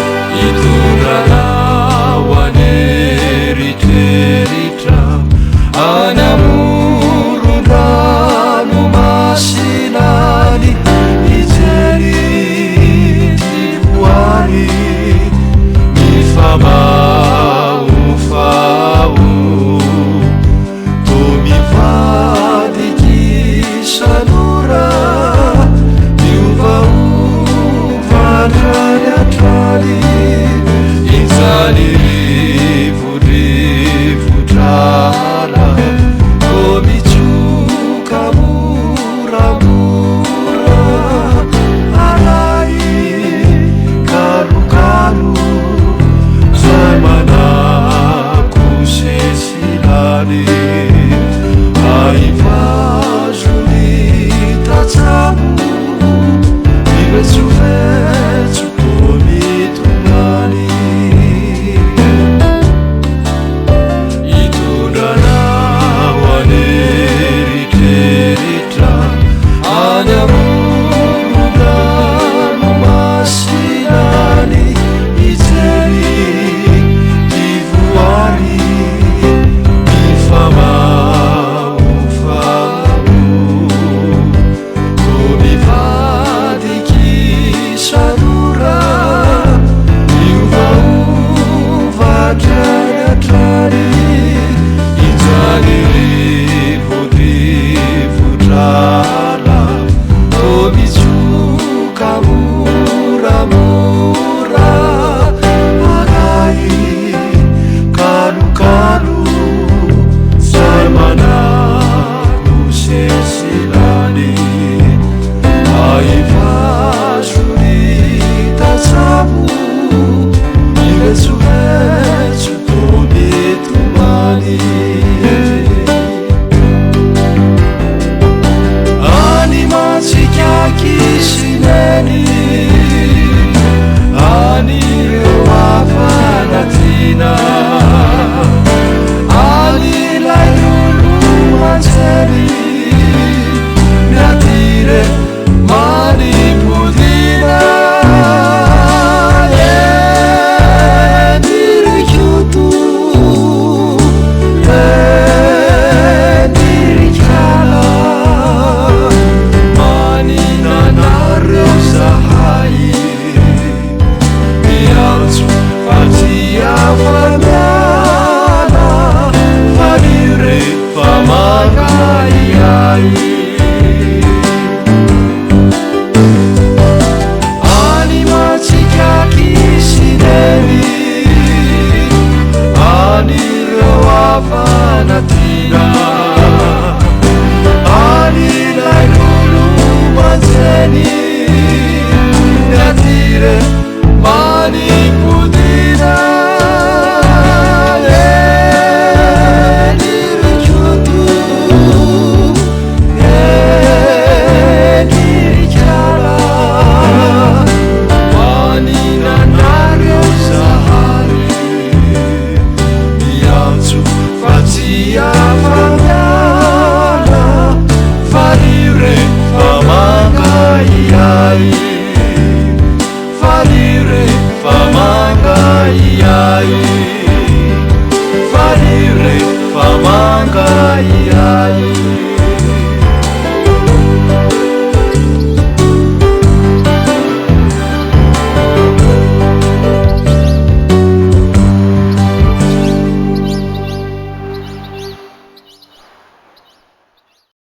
Hitondra ho any eritreritra any amoron-dranomasinany hijery ny voany mifamaofao toa mivadiky sanora miovaova andrany andrany izany rivorivodrana toa mitsoka moramora alay kalokalo zay manako sesilany aivazony tatsamo mivetsovetso toa mitomany hitondrana ho any eritreritra any amoron-dranomasinany hijery ny voany mifamaofao toa mivadiky sanora miovaova andrany andrany izany rivorivodrana toa mitsoka moramora alay kalokalo zay manako sesilany aivazony tatsamo mivetsovetso toa mitomany any matsikaky sineny any reo afanatiana any lay olo manjery miatire manipodina endirikoto endirikala maninanareo zahay miantso fatsiafamiana fanio rehefa mangahiay any matsikaky sineny any reo afanatiana any lay olo manjeny miatire manipodina endirikoto endirikala maninanareo zahay miantso fatsiafamiana fanio rehefa mangahiay fanio rehefa mangahiay fanio rehefa mangahiay